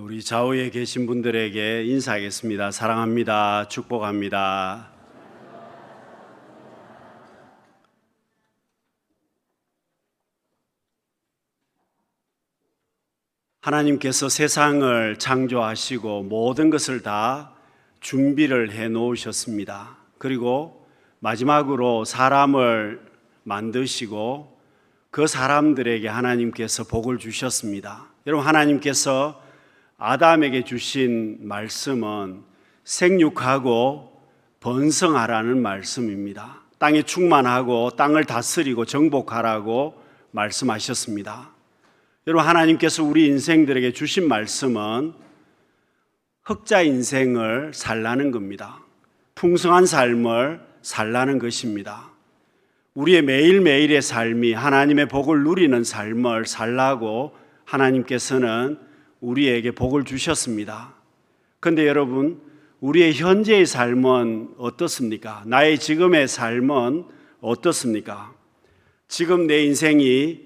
우리 좌우에 계신 분들에게 인사하겠습니다. 사랑합니다. 축복합니다. 하나님께서 세상을 창조하시고 모든 것을 다 준비를 해 놓으셨습니다. 그리고 마지막으로 사람을 만드시고 그 사람들에게 하나님께서 복을 주셨습니다. 여러분, 하나님께서 아담에게 주신 말씀은 생육하고 번성하라는 말씀입니다. 땅에 충만하고 땅을 다스리고 정복하라고 말씀하셨습니다. 여러분, 하나님께서 우리 인생들에게 주신 말씀은 흑자 인생을 살라는 겁니다. 풍성한 삶을 살라는 것입니다. 우리의 매일매일의 삶이 하나님의 복을 누리는 삶을 살라고 하나님께서는 우리에게 복을 주셨습니다. 그런데 여러분, 우리의 현재의 삶은 어떻습니까? 나의 지금의 삶은 어떻습니까? 지금 내 인생이,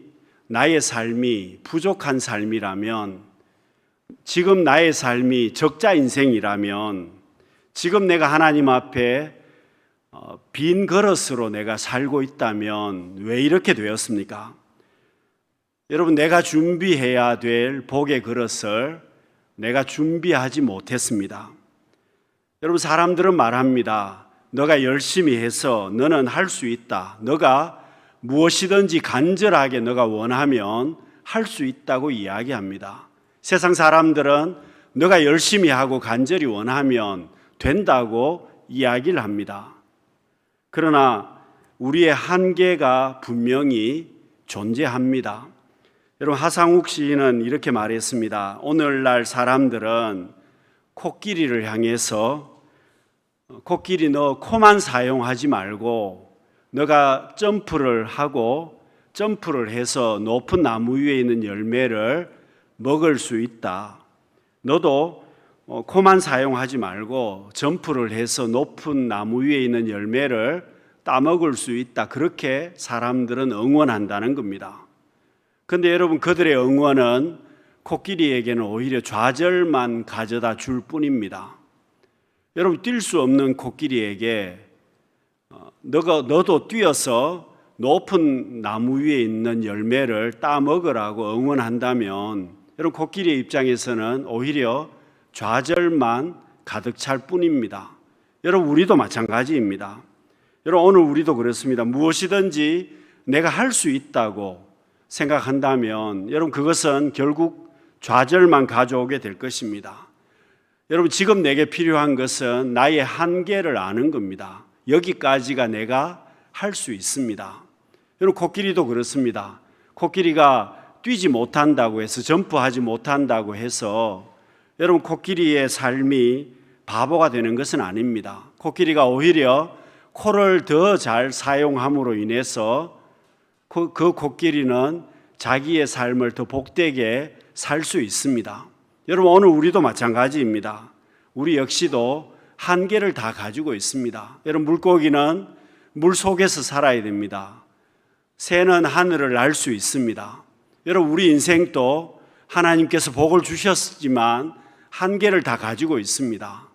나의 삶이 부족한 삶이라면, 지금 나의 삶이 적자 인생이라면, 지금 내가 하나님 앞에 빈 그릇으로 내가 살고 있다면 왜 이렇게 되었습니까? 여러분, 내가 준비해야 될 복의 그릇을 내가 준비하지 못했습니다. 여러분, 사람들은 말합니다. 너가 열심히 해서 너는 할 수 있다. 너가 무엇이든지 간절하게 너가 원하면 할 수 있다고 이야기합니다. 세상 사람들은 너가 열심히 하고 간절히 원하면 된다고 이야기를 합니다. 그러나 우리의 한계가 분명히 존재합니다. 여러분, 하상욱 시인은 이렇게 말했습니다. 오늘날 사람들은 코끼리를 향해서 코끼리 너 코만 사용하지 말고 너가 점프를 하고 점프를 해서 높은 나무 위에 있는 열매를 먹을 수 있다. 너도 코만 사용하지 말고 점프를 해서 높은 나무 위에 있는 열매를 따먹을 수 있다. 그렇게 사람들은 응원한다는 겁니다. 그런데 여러분, 그들의 응원은 코끼리에게는 오히려 좌절만 가져다 줄 뿐입니다. 여러분, 뛸 수 없는 코끼리에게 너도 뛰어서 높은 나무 위에 있는 열매를 따먹으라고 응원한다면 여러분, 코끼리의 입장에서는 오히려 좌절만 가득 찰 뿐입니다. 여러분, 우리도 마찬가지입니다. 여러분, 오늘 우리도 그렇습니다. 무엇이든지 내가 할 수 있다고 생각한다면 여러분, 그것은 결국 좌절만 가져오게 될 것입니다. 여러분, 지금 내게 필요한 것은 나의 한계를 아는 겁니다. 여기까지가 내가 할 수 있습니다. 여러분, 코끼리도 그렇습니다. 코끼리가 뛰지 못한다고 해서, 점프하지 못한다고 해서 여러분, 코끼리의 삶이 바보가 되는 것은 아닙니다. 코끼리가 오히려 코를 더 잘 사용함으로 인해서 그 코끼리는 자기의 삶을 더 복되게 살 수 있습니다. 여러분, 오늘 우리도 마찬가지입니다. 우리 역시도 한계를 다 가지고 있습니다. 여러분, 물고기는 물 속에서 살아야 됩니다. 새는 하늘을 날 수 있습니다. 여러분, 우리 인생도 하나님께서 복을 주셨지만 한계를 다 가지고 있습니다.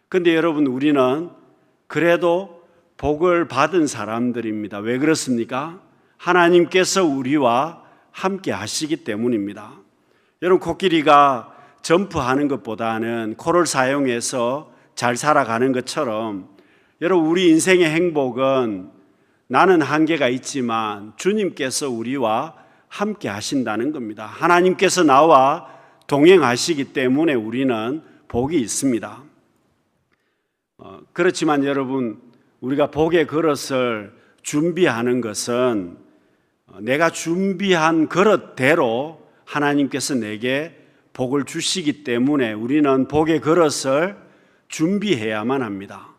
그런데 여러분, 우리는 그래도 복을 받은 사람들입니다. 왜 그렇습니까? 하나님께서 우리와 함께 하시기 때문입니다. 여러분, 코끼리가 점프하는 것보다는 코를 사용해서 잘 살아가는 것처럼 여러분, 우리 인생의 행복은 나는 한계가 있지만 주님께서 우리와 함께 하신다는 겁니다. 하나님께서 나와 동행하시기 때문에 우리는 복이 있습니다. 그렇지만 여러분, 우리가 복의 그릇을 준비하는 것은 내가 준비한 그릇대로 하나님께서 내게 복을 주시기 때문에 우리는 복의 그릇을 준비해야만 합니다.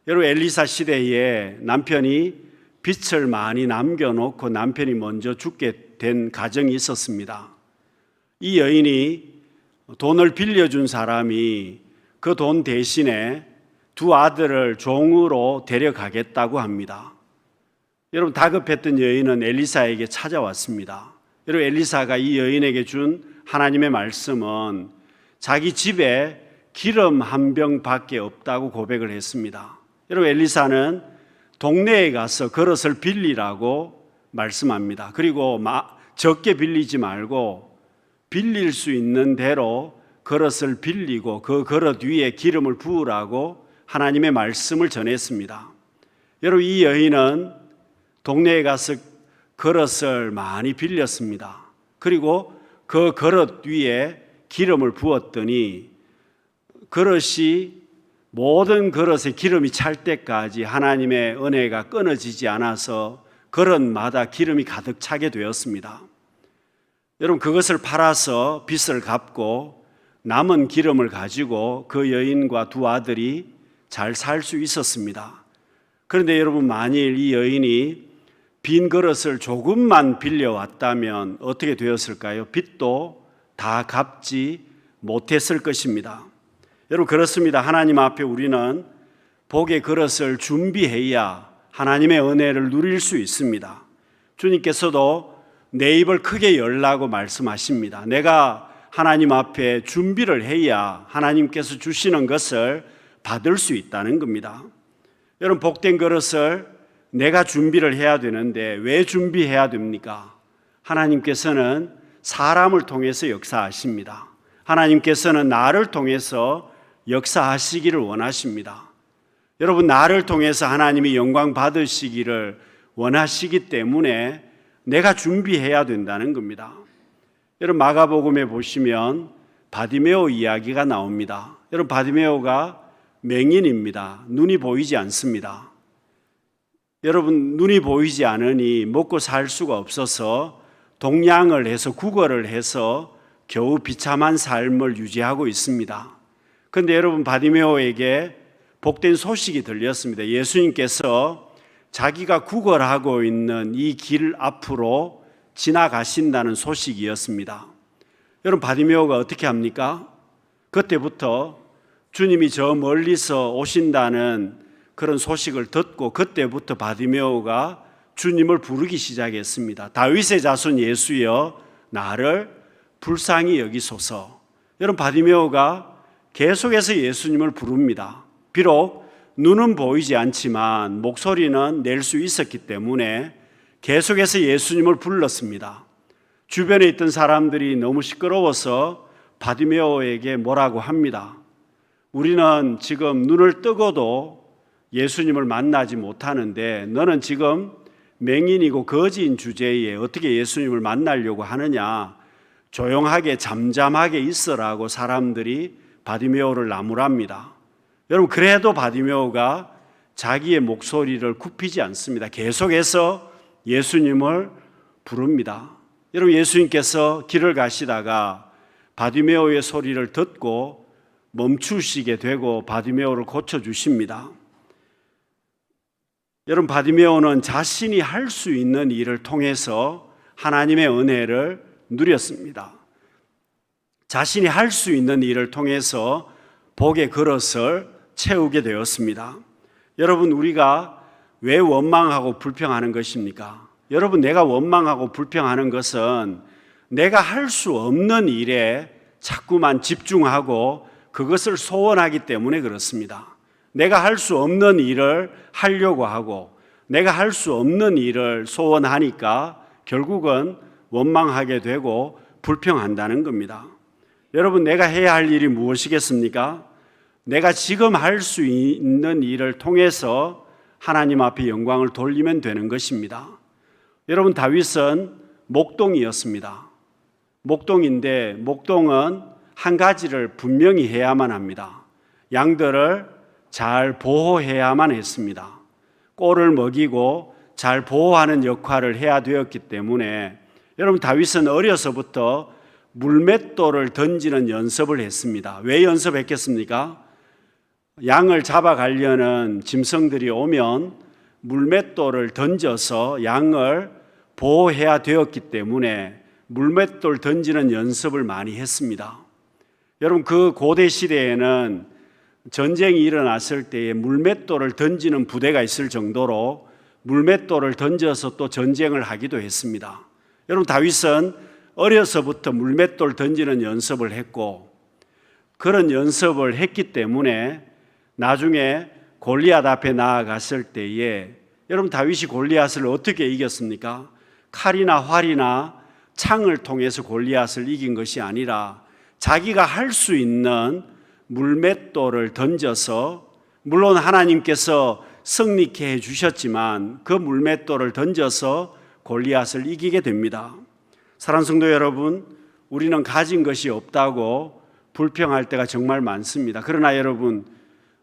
여러분, 엘리사 시대에 남편이 빚을 많이 남겨놓고 남편이 먼저 죽게 된 가정이 있었습니다. 이 여인이 돈을 빌려준 사람이 그 돈 대신에 두 아들을 종으로 데려가겠다고 합니다. 여러분, 다급했던 여인은 엘리사에게 찾아왔습니다. 여러분, 엘리사가 이 여인에게 준 하나님의 말씀은 자기 집에 기름 한 병밖에 없다고 고백을 했습니다. 여러분, 엘리사는 동네에 가서 그릇을 빌리라고 말씀합니다. 그리고 적게 빌리지 말고 빌릴 수 있는 대로 그릇을 빌리고 그 그릇 위에 기름을 부으라고 하나님의 말씀을 전했습니다. 여러분, 이 여인은 동네에 가서 그릇을 많이 빌렸습니다. 그리고 그 그릇 위에 기름을 부었더니 그릇이 모든 그릇에 기름이 찰 때까지 하나님의 은혜가 끊어지지 않아서 그릇마다 기름이 가득 차게 되었습니다. 여러분, 그것을 팔아서 빚을 갚고 남은 기름을 가지고 그 여인과 두 아들이 잘 살 수 있었습니다. 그런데 여러분, 만일 이 여인이 빈 그릇을 조금만 빌려왔다면 어떻게 되었을까요? 빚도 다 갚지 못했을 것입니다. 여러분, 그렇습니다. 하나님 앞에 우리는 복의 그릇을 준비해야 하나님의 은혜를 누릴 수 있습니다. 주님께서도 내 입을 크게 열라고 말씀하십니다. 내가 하나님 앞에 준비를 해야 하나님께서 주시는 것을 받을 수 있다는 겁니다. 여러분, 복된 그릇을 내가 준비를 해야 되는데 왜 준비해야 됩니까? 하나님께서는 사람을 통해서 역사하십니다. 하나님께서는 나를 통해서 역사하시기를 원하십니다. 여러분, 나를 통해서 하나님이 영광 받으시기를 원하시기 때문에 내가 준비해야 된다는 겁니다. 여러분, 마가복음에 보시면 바디메오 이야기가 나옵니다. 여러분, 바디메오가 맹인입니다. 눈이 보이지 않습니다. 여러분, 눈이 보이지 않으니 먹고 살 수가 없어서 동냥을 해서 구걸을 해서 겨우 비참한 삶을 유지하고 있습니다. 그런데 여러분, 바디메오에게 복된 소식이 들렸습니다. 예수님께서 자기가 구걸하고 있는 이 길 앞으로 지나가신다는 소식이었습니다. 여러분, 바디메오가 어떻게 합니까? 그때부터 주님이 저 멀리서 오신다는 그런 소식을 듣고 그때부터 바디메오가 주님을 부르기 시작했습니다. 다윗의 자손 예수여, 나를 불쌍히 여기소서. 여러분, 바디메오가 계속해서 예수님을 부릅니다. 비록 눈은 보이지 않지만 목소리는 낼 수 있었기 때문에 계속해서 예수님을 불렀습니다. 주변에 있던 사람들이 너무 시끄러워서 바디메오에게 뭐라고 합니다. 우리는 지금 눈을 뜨고도 예수님을 만나지 못하는데 너는 지금 맹인이고 거지인 주제에 어떻게 예수님을 만나려고 하느냐, 조용하게 잠잠하게 있으라고 사람들이 바디메오를 나무랍니다. 여러분, 그래도 바디메오가 자기의 목소리를 굽히지 않습니다. 계속해서 예수님을 부릅니다. 여러분, 예수님께서 길을 가시다가 바디메오의 소리를 듣고 멈추시게 되고 바디메오를 고쳐주십니다. 여러분, 바디메오는 자신이 할 수 있는 일을 통해서 하나님의 은혜를 누렸습니다. 자신이 할 수 있는 일을 통해서 복의 그릇을 채우게 되었습니다. 여러분, 우리가 왜 원망하고 불평하는 것입니까? 여러분, 내가 원망하고 불평하는 것은 내가 할 수 없는 일에 자꾸만 집중하고 그것을 소원하기 때문에 그렇습니다. 내가 할 수 없는 일을 하려고 하고 내가 할 수 없는 일을 소원하니까 결국은 원망하게 되고 불평한다는 겁니다. 여러분, 내가 해야 할 일이 무엇이겠습니까? 내가 지금 할 수 있는 일을 통해서 하나님 앞에 영광을 돌리면 되는 것입니다. 여러분, 다윗은 목동이었습니다. 목동인데 목동은 한 가지를 분명히 해야만 합니다. 양들을 잘 보호해야만 했습니다. 꼴을 먹이고 잘 보호하는 역할을 해야 되었기 때문에 여러분, 다윗은 어려서부터 물맷돌을 던지는 연습을 했습니다. 왜 연습했겠습니까? 양을 잡아가려는 짐승들이 오면 물맷돌을 던져서 양을 보호해야 되었기 때문에 물맷돌 던지는 연습을 많이 했습니다. 여러분, 그 고대 시대에는 전쟁이 일어났을 때에 물맷돌을 던지는 부대가 있을 정도로 물맷돌을 던져서 또 전쟁을 하기도 했습니다. 여러분, 다윗은 어려서부터 물맷돌 던지는 연습을 했고 그런 연습을 했기 때문에 나중에 골리앗 앞에 나아갔을 때에 여러분 다윗이 골리앗을 어떻게 이겼습니까? 칼이나 활이나 창을 통해서 골리앗을 이긴 것이 아니라 자기가 할 수 있는 물맷돌을 던져서, 물론 하나님께서 승리케 해주셨지만 그 물맷돌을 던져서 골리앗을 이기게 됩니다. 사랑하는 성도 여러분, 우리는 가진 것이 없다고 불평할 때가 정말 많습니다. 그러나 여러분,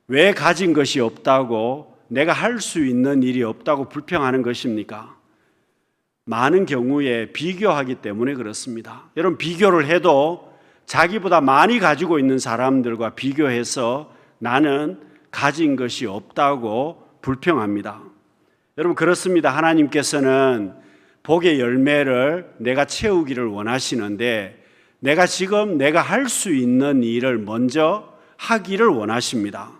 왜 가진 것이 없다고, 내가 할 수 있는 일이 없다고 불평하는 것입니까? 많은 경우에 비교하기 때문에 그렇습니다. 여러분, 비교를 해도 자기보다 많이 가지고 있는 사람들과 비교해서 나는 가진 것이 없다고 불평합니다. 여러분, 그렇습니다. 하나님께서는 복의 열매를 내가 채우기를 원하시는데 내가 지금 내가 할 수 있는 일을 먼저 하기를 원하십니다.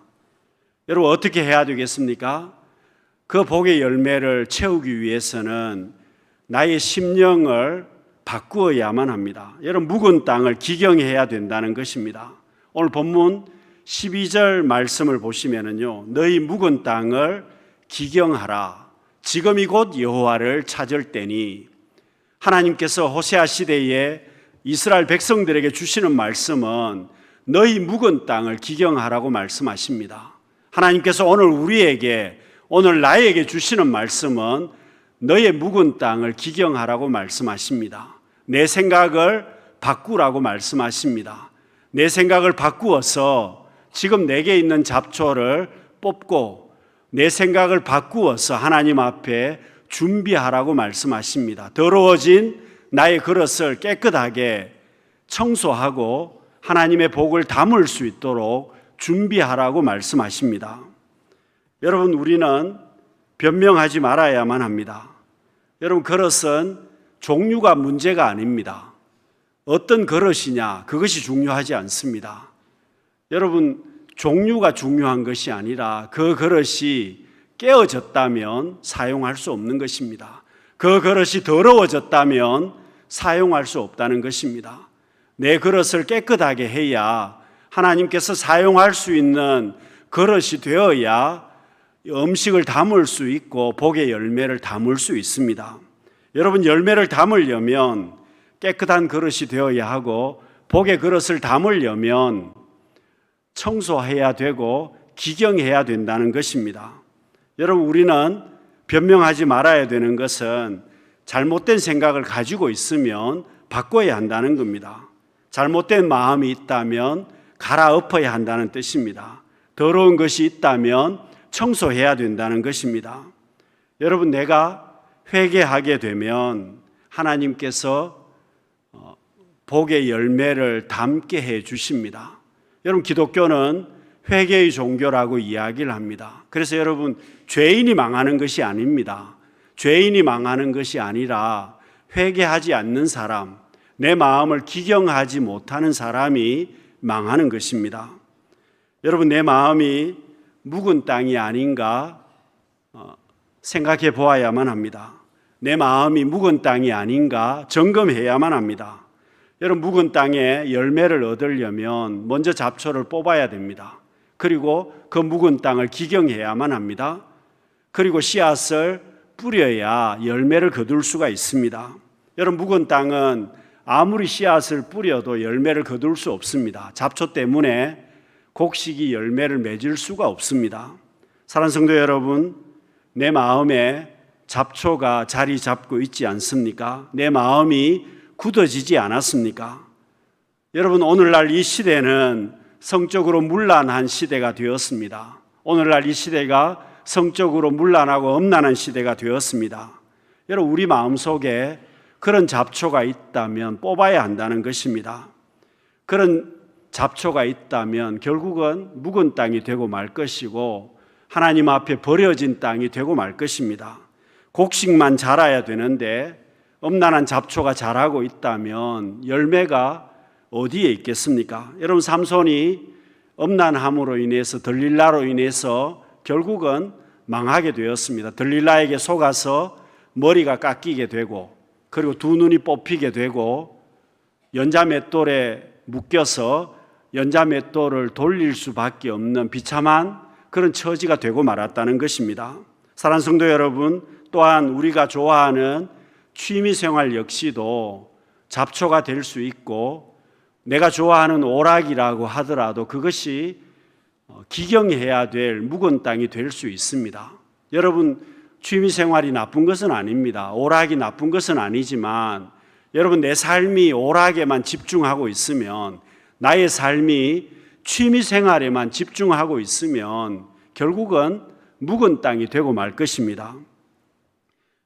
여러분, 어떻게 해야 되겠습니까? 그 복의 열매를 채우기 위해서는 나의 심령을 바꾸어야만 합니다. 여러분, 묵은 땅을 기경해야 된다는 것입니다. 오늘 본문 12절 말씀을 보시면은요, 너희 묵은 땅을 기경하라. 지금이 곧 여호와를 찾을 때니. 하나님께서 호세아 시대에 이스라엘 백성들에게 주시는 말씀은 너희 묵은 땅을 기경하라고 말씀하십니다. 하나님께서 오늘 우리에게, 오늘 나에게 주시는 말씀은 너의 묵은 땅을 기경하라고 말씀하십니다. 내 생각을 바꾸라고 말씀하십니다. 내 생각을 바꾸어서 지금 내게 있는 잡초를 뽑고 내 생각을 바꾸어서 하나님 앞에 준비하라고 말씀하십니다. 더러워진 나의 그릇을 깨끗하게 청소하고 하나님의 복을 담을 수 있도록 준비하라고 말씀하십니다. 여러분, 우리는 변명하지 말아야만 합니다. 여러분, 그릇은 종류가 문제가 아닙니다. 어떤 그릇이냐, 그것이 중요하지 않습니다. 여러분, 종류가 중요한 것이 아니라 그 그릇이 깨어졌다면 사용할 수 없는 것입니다. 그 그릇이 더러워졌다면 사용할 수 없다는 것입니다. 내 그릇을 깨끗하게 해야 하나님께서 사용할 수 있는 그릇이 되어야 음식을 담을 수 있고 복의 열매를 담을 수 있습니다. 여러분, 열매를 담으려면 깨끗한 그릇이 되어야 하고 복의 그릇을 담으려면 청소해야 되고 기경해야 된다는 것입니다. 여러분, 우리는 변명하지 말아야 되는 것은 잘못된 생각을 가지고 있으면 바꿔야 한다는 겁니다. 잘못된 마음이 있다면 갈아엎어야 한다는 뜻입니다. 더러운 것이 있다면 청소해야 된다는 것입니다. 여러분, 내가 회개하게 되면 하나님께서 복의 열매를 담게 해 주십니다. 여러분, 기독교는 회개의 종교라고 이야기를 합니다. 그래서 여러분, 죄인이 망하는 것이 아닙니다. 죄인이 망하는 것이 아니라 회개하지 않는 사람, 내 마음을 기경하지 못하는 사람이 망하는 것입니다. 여러분, 내 마음이 묵은 땅이 아닌가 생각해 보아야만 합니다. 내 마음이 묵은 땅이 아닌가 점검해야만 합니다. 여러분, 묵은 땅에 열매를 얻으려면 먼저 잡초를 뽑아야 됩니다. 그리고 그 묵은 땅을 기경해야만 합니다. 그리고 씨앗을 뿌려야 열매를 거둘 수가 있습니다. 여러분, 묵은 땅은 아무리 씨앗을 뿌려도 열매를 거둘 수 없습니다. 잡초 때문에 곡식이 열매를 맺을 수가 없습니다. 사랑하는 성도 여러분, 내 마음에 잡초가 자리 잡고 있지 않습니까? 내 마음이 굳어지지 않았습니까? 여러분, 오늘날 이 시대는 성적으로 문란한 시대가 되었습니다. 오늘날 이 시대가 성적으로 문란하고 음란한 시대가 되었습니다. 여러분, 우리 마음속에 그런 잡초가 있다면 뽑아야 한다는 것입니다. 그런 잡초가 있다면 결국은 묵은 땅이 되고 말 것이고 하나님 앞에 버려진 땅이 되고 말 것입니다. 곡식만 자라야 되는데 음란한 잡초가 자라고 있다면 열매가 어디에 있겠습니까? 여러분, 삼손이 음란함으로 인해서, 들릴라로 인해서 결국은 망하게 되었습니다. 들릴라에게 속아서 머리가 깎이게 되고, 그리고 두 눈이 뽑히게 되고, 연자맷돌에 묶여서 연자맷돌을 돌릴 수밖에 없는 비참한 그런 처지가 되고 말았다는 것입니다. 사랑하는 성도 여러분, 또한 우리가 좋아하는 취미생활 역시도 잡초가 될 수 있고, 내가 좋아하는 오락이라고 하더라도 그것이 기경해야 될 묵은 땅이 될 수 있습니다. 여러분, 취미생활이 나쁜 것은 아닙니다. 오락이 나쁜 것은 아니지만, 여러분, 내 삶이 오락에만 집중하고 있으면, 나의 삶이 취미생활에만 집중하고 있으면 결국은 묵은 땅이 되고 말 것입니다.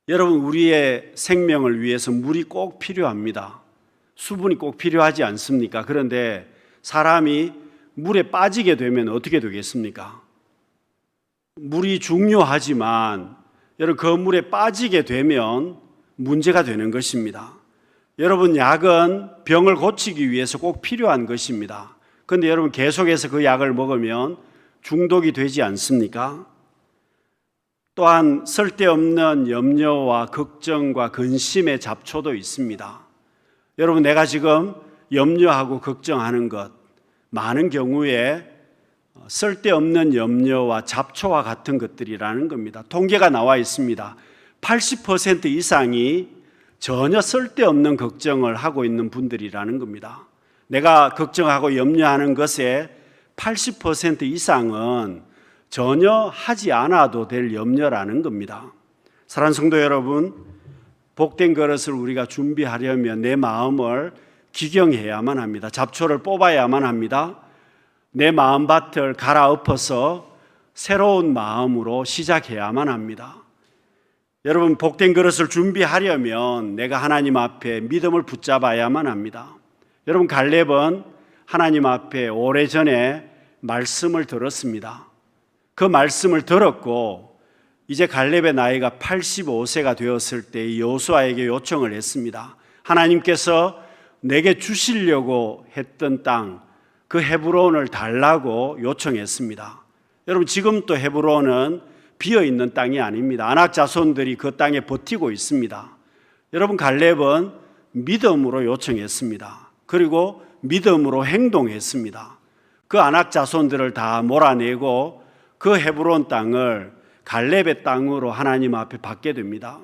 여러분, 우리의 생명을 위해서 물이 꼭 필요합니다. 수분이 꼭 필요하지 않습니까? 그런데 사람이 물에 빠지게 되면 어떻게 되겠습니까? 물이 중요하지만 여러분, 그 물에 빠지게 되면 문제가 되는 것입니다. 여러분, 약은 병을 고치기 위해서 꼭 필요한 것입니다. 그런데 여러분, 계속해서 그 약을 먹으면 중독이 되지 않습니까? 또한 쓸데없는 염려와 걱정과 근심의 잡초도 있습니다. 여러분, 내가 지금 염려하고 걱정하는 것, 많은 경우에 쓸데없는 염려와 잡초와 같은 것들이라는 겁니다. 통계가 나와 있습니다. 80% 이상이 전혀 쓸데없는 걱정을 하고 있는 분들이라는 겁니다. 내가 걱정하고 염려하는 것의 80% 이상은 전혀 하지 않아도 될 염려라는 겁니다. 사랑하는 성도 여러분, 복된 그릇을 우리가 준비하려면 내 마음을 기경해야만 합니다. 잡초를 뽑아야만 합니다. 내 마음밭을 갈아엎어서 새로운 마음으로 시작해야만 합니다. 여러분, 복된 그릇을 준비하려면 내가 하나님 앞에 믿음을 붙잡아야만 합니다. 여러분, 갈렙은 하나님 앞에 오래전에 말씀을 들었습니다. 그 말씀을 들었고 이제 갈렙의 나이가 85세가 되었을 때 여호수아에게 요청을 했습니다. 하나님께서 내게 주시려고 했던 땅, 그 헤브론을 달라고 요청했습니다. 여러분, 지금 또 헤브론은 비어있는 땅이 아닙니다. 아낙 자손들이 그 땅에 버티고 있습니다. 여러분, 갈렙은 믿음으로 요청했습니다. 그리고 믿음으로 행동했습니다. 그 아낙 자손들을 다 몰아내고 그 헤브론 땅을 갈렙의 땅으로 하나님 앞에 받게 됩니다.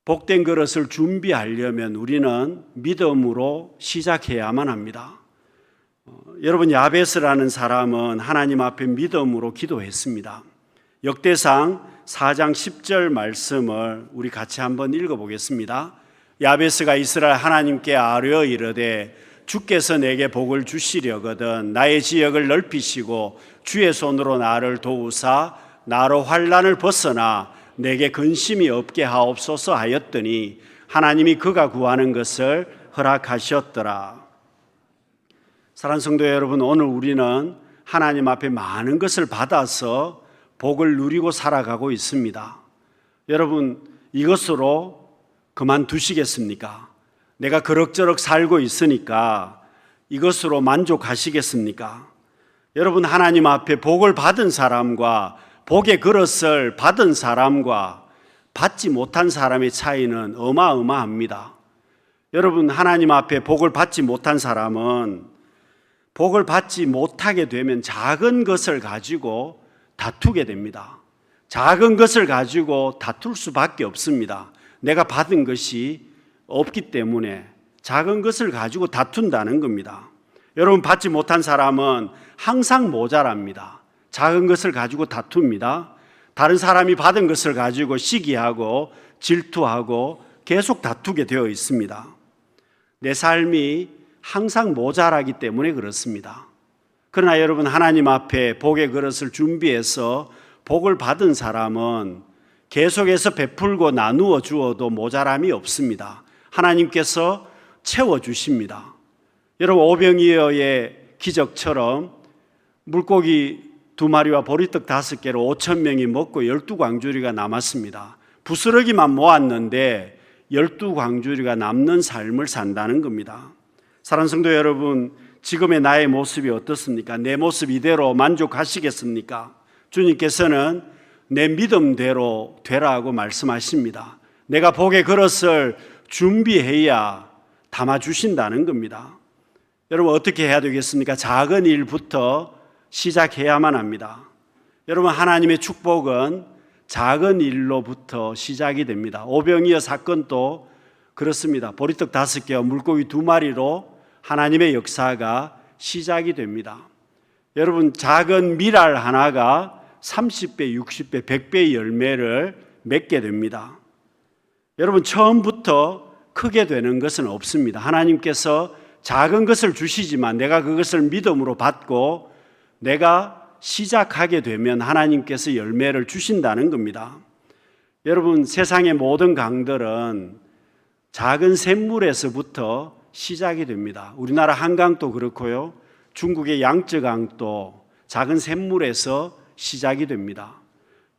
복된 그릇을 준비하려면 우리는 믿음으로 시작해야만 합니다. 여러분, 야베스라는 사람은 하나님 앞에 믿음으로 기도했습니다. 역대상 4장 10절 말씀을 우리 같이 한번 읽어보겠습니다. 야베스가 이스라엘 하나님께 아뢰어 이르되 주께서 내게 복을 주시려거든 나의 지역을 넓히시고 주의 손으로 나를 도우사 나로 환난을 벗어나 내게 근심이 없게 하옵소서 하였더니 하나님이 그가 구하는 것을 허락하셨더라. 사랑하는 성도 여러분, 오늘 우리는 하나님 앞에 많은 것을 받아서 복을 누리고 살아가고 있습니다. 여러분, 이것으로 그만두시겠습니까? 내가 그럭저럭 살고 있으니까 이것으로 만족하시겠습니까? 여러분, 하나님 앞에 복을 받은 사람과 복의 그릇을 받은 사람과 받지 못한 사람의 차이는 어마어마합니다. 여러분, 하나님 앞에 복을 받지 못한 사람은 복을 받지 못하게 되면 작은 것을 가지고 다투게 됩니다. 작은 것을 가지고 다툴 수밖에 없습니다. 내가 받은 것이 없기 때문에 작은 것을 가지고 다툰다는 겁니다. 여러분, 받지 못한 사람은 항상 모자랍니다. 작은 것을 가지고 다툽니다. 다른 사람이 받은 것을 가지고 시기하고 질투하고 계속 다투게 되어 있습니다. 내 삶이 항상 모자라기 때문에 그렇습니다. 그러나 여러분, 하나님 앞에 복의 그릇을 준비해서 복을 받은 사람은 계속해서 베풀고 나누어 주어도 모자람이 없습니다. 하나님께서 채워주십니다. 여러분, 오병이어의 기적처럼 물고기 2마리와 보리떡 5개로 5,000명이 먹고 12광주리가 남았습니다. 부스러기만 모았는데 12광주리가 남는 삶을 산다는 겁니다. 사랑하는 성도 여러분, 지금의 나의 모습이 어떻습니까? 내 모습 이대로 만족하시겠습니까? 주님께서는 내 믿음대로 되라고 말씀하십니다. 내가 복의 그릇을 준비해야 담아주신다는 겁니다. 여러분 어떻게 해야 되겠습니까? 작은 일부터 시작해야만 합니다. 여러분 하나님의 축복은 작은 일로부터 시작이 됩니다. 오병이어 사건도 그렇습니다. 보리떡 5개와 물고기 2마리로 하나님의 역사가 시작이 됩니다. 여러분 작은 밀알 하나가 30배, 60배, 100배의 열매를 맺게 됩니다. 여러분 처음부터 크게 되는 것은 없습니다. 하나님께서 작은 것을 주시지만 내가 그것을 믿음으로 받고 내가 시작하게 되면 하나님께서 열매를 주신다는 겁니다. 여러분 세상의 모든 강들은 작은 샘물에서부터 시작이 됩니다. 우리나라 한강도 그렇고요. 중국의 양쯔강도 작은 샘물에서 시작이 됩니다.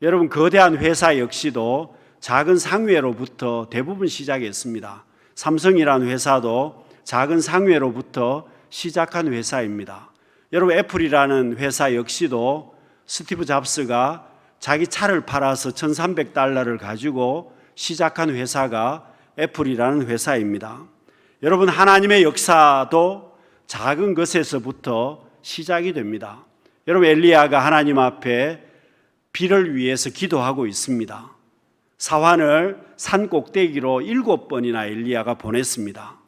여러분 거대한 회사 역시도 작은 상회로부터 대부분 시작했습니다. 삼성이라는 회사도 작은 상회로부터 시작한 회사입니다. 여러분 애플이라는 회사 역시도 스티브 잡스가 자기 차를 팔아서 $1,300를 가지고 시작한 회사가 애플이라는 회사입니다. 여러분 하나님의 역사도 작은 것에서부터 시작이 됩니다. 여러분 엘리야가 하나님 앞에 비를 위해서 기도하고 있습니다. 사환을 산 꼭대기로 7번이나 엘리야가 보냈습니다.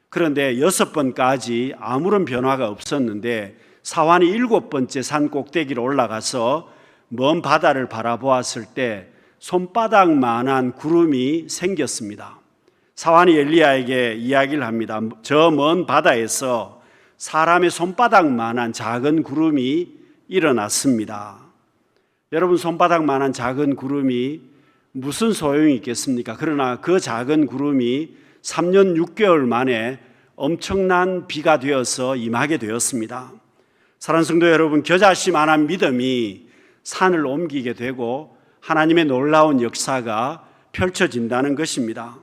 그런데 6번까지 아무런 변화가 없었는데 사환이 7번째 산 꼭대기로 올라가서 먼 바다를 바라보았을 때 손바닥만한 구름이 생겼습니다. 사환이 엘리야에게 이야기를 합니다. 저 먼 바다에서 사람의 손바닥만한 작은 구름이 일어났습니다. 여러분 손바닥만한 작은 구름이 무슨 소용이 있겠습니까? 그러나 그 작은 구름이 3년 6개월 만에 엄청난 비가 되어서 임하게 되었습니다. 사랑하는 성도 여러분, 겨자씨만한 믿음이 산을 옮기게 되고 하나님의 놀라운 역사가 펼쳐진다는 것입니다.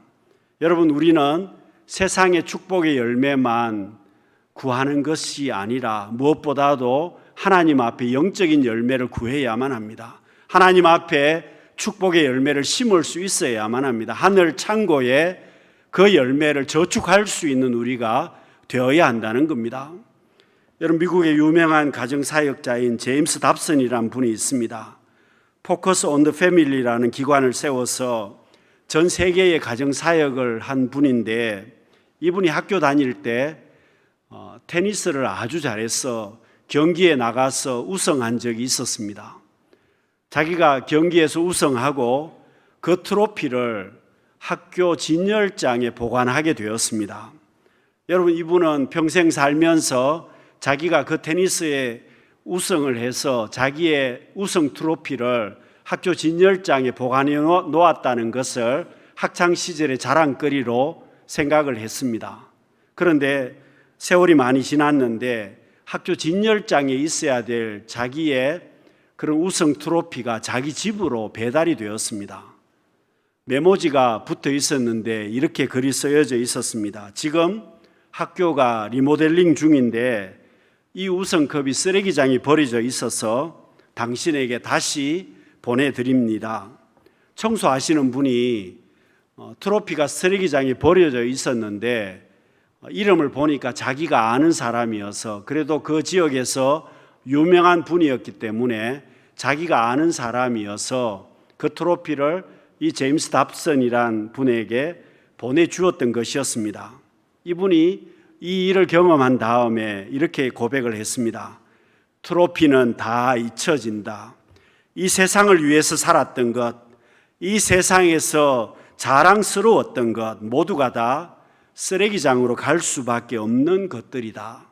여러분 우리는 세상의 축복의 열매만 구하는 것이 아니라 무엇보다도 하나님 앞에 영적인 열매를 구해야만 합니다. 하나님 앞에 축복의 열매를 심을 수 있어야만 합니다. 하늘 창고에 그 열매를 저축할 수 있는 우리가 되어야 한다는 겁니다. 여러분 미국의 유명한 가정사역자인 제임스 답슨이라는 분이 있습니다. 포커스 온 더 패밀리라는 기관을 세워서 전 세계의 가정사역을 한 분인데 이분이 학교 다닐 때 테니스를 아주 잘해서 경기에 나가서 우승한 적이 있었습니다. 자기가 경기에서 우승하고 그 트로피를 학교 진열장에 보관하게 되었습니다. 여러분 이분은 평생 살면서 자기가 그 테니스에 우승을 해서 자기의 우승 트로피를 학교 진열장에 보관해 놓았다는 것을 학창시절의 자랑거리로 생각을 했습니다. 그런데 세월이 많이 지났는데 학교 진열장에 있어야 될 자기의 그런 우승 트로피가 자기 집으로 배달이 되었습니다. 메모지가 붙어 있었는데 이렇게 글이 쓰여져 있었습니다. 지금 학교가 리모델링 중인데 이 우승컵이 쓰레기장에 버려져 있어서 당신에게 다시 보내드립니다. 청소하시는 분이 트로피가 쓰레기장에 버려져 있었는데 이름을 보니까 자기가 아는 사람이어서 그래도 그 지역에서 유명한 분이었기 때문에 자기가 아는 사람이어서 그 트로피를 이 제임스 답슨이란 분에게 보내주었던 것이었습니다. 이분이 이 일을 경험한 다음에 이렇게 고백을 했습니다. 트로피는 다 잊혀진다. 이 세상을 위해서 살았던 것, 이 세상에서 자랑스러웠던 것 모두가 다 쓰레기장으로 갈 수밖에 없는 것들이다.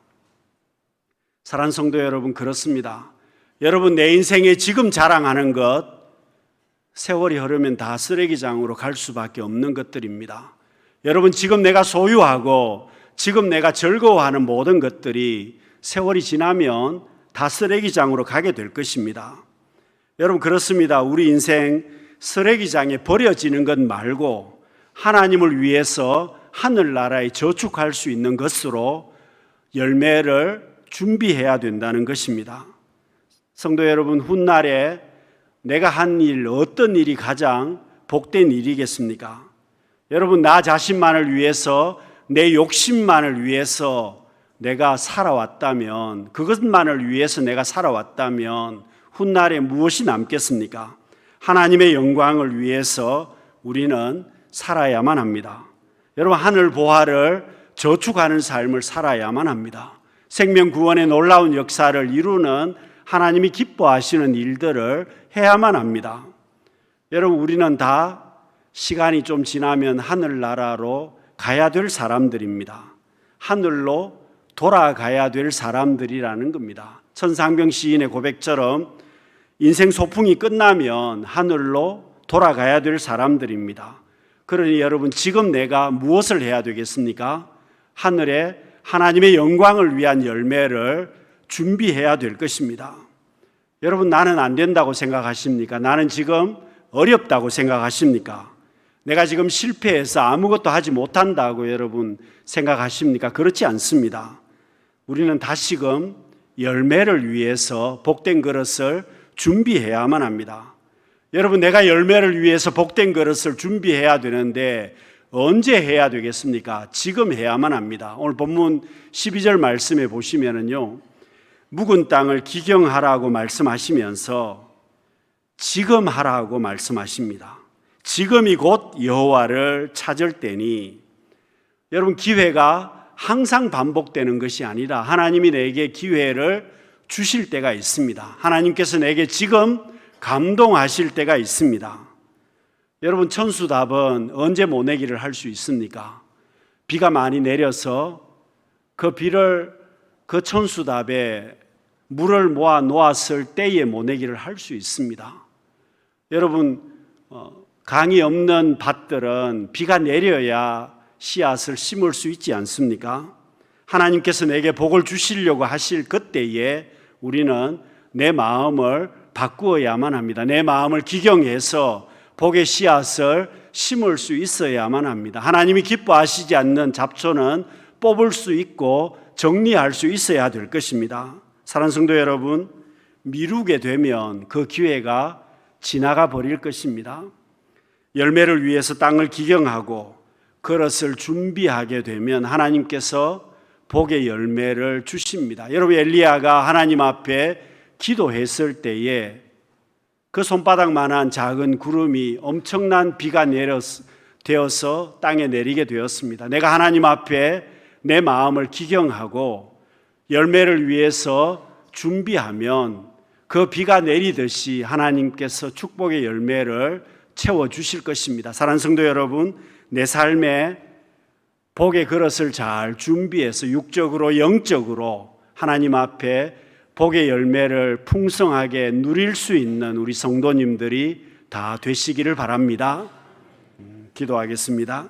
사랑하는 성도 여러분, 그렇습니다. 여러분 내 인생에 지금 자랑하는 것 세월이 흐르면 다 쓰레기장으로 갈 수밖에 없는 것들입니다. 여러분 지금 내가 소유하고 지금 내가 즐거워하는 모든 것들이 세월이 지나면 다 쓰레기장으로 가게 될 것입니다. 여러분 그렇습니다. 우리 인생 쓰레기장에 버려지는 것 말고 하나님을 위해서 하늘나라에 저축할 수 있는 것으로 열매를 준비해야 된다는 것입니다. 성도 여러분, 훗날에 내가 한 일, 어떤 일이 가장 복된 일이겠습니까? 여러분 나 자신만을 위해서 내 욕심만을 위해서 내가 살아왔다면, 그것만을 위해서 내가 살아왔다면 훗날에 무엇이 남겠습니까? 하나님의 영광을 위해서 우리는 살아야만 합니다. 여러분, 하늘 보화를 저축하는 삶을 살아야만 합니다. 생명 구원의 놀라운 역사를 이루는 하나님이 기뻐하시는 일들을 해야만 합니다. 여러분, 우리는 다 시간이 좀 지나면 하늘나라로 가야 될 사람들입니다. 하늘로 돌아가야 될 사람들이라는 겁니다. 천상병 시인의 고백처럼 인생 소풍이 끝나면 하늘로 돌아가야 될 사람들입니다. 그러니 여러분, 지금 내가 무엇을 해야 되겠습니까? 하늘에 하나님의 영광을 위한 열매를 준비해야 될 것입니다. 여러분, 나는 안 된다고 생각하십니까? 나는 지금 어렵다고 생각하십니까? 내가 지금 실패해서 아무것도 하지 못한다고 여러분 생각하십니까? 그렇지 않습니다. 우리는 다시금 열매를 위해서 복된 그릇을 준비해야만 합니다. 여러분, 내가 열매를 위해서 복된 그릇을 준비해야 되는데 언제 해야 되겠습니까? 지금 해야만 합니다. 오늘 본문 12절 말씀에 보시면은요, 묵은 땅을 기경하라고 말씀하시면서 지금 하라고 말씀하십니다. 지금이 곧 여호와를 찾을 때니. 여러분, 기회가 항상 반복되는 것이 아니라 하나님이 내게 기회를 주실 때가 있습니다. 하나님께서 내게 지금 감동하실 때가 있습니다. 여러분, 천수답은 언제 모내기를 할 수 있습니까? 비가 많이 내려서 그 비를 그 천수답에 물을 모아 놓았을 때에 모내기를 할 수 있습니다. 여러분, 강이 없는 밭들은 비가 내려야 씨앗을 심을 수 있지 않습니까? 하나님께서 내게 복을 주시려고 하실 그때에 우리는 내 마음을 바꾸어야만 합니다. 내 마음을 기경해서 복의 씨앗을 심을 수 있어야만 합니다. 하나님이 기뻐하시지 않는 잡초는 뽑을 수 있고 정리할 수 있어야 될 것입니다. 사랑하는 성도 여러분, 미루게 되면 그 기회가 지나가 버릴 것입니다. 열매를 위해서 땅을 기경하고 그릇을 준비하게 되면 하나님께서 복의 열매를 주십니다. 여러분, 엘리야가 하나님 앞에 기도했을 때에 그 손바닥만한 작은 구름이 엄청난 비가 되어서 땅에 내리게 되었습니다. 내가 하나님 앞에 내 마음을 기경하고 열매를 위해서 준비하면 그 비가 내리듯이 하나님께서 축복의 열매를 채워주실 것입니다. 사랑하는 성도 여러분, 내 삶에 복의 그릇을 잘 준비해서 육적으로 영적으로 하나님 앞에 복의 열매를 풍성하게 누릴 수 있는 우리 성도님들이 다 되시기를 바랍니다. 기도하겠습니다.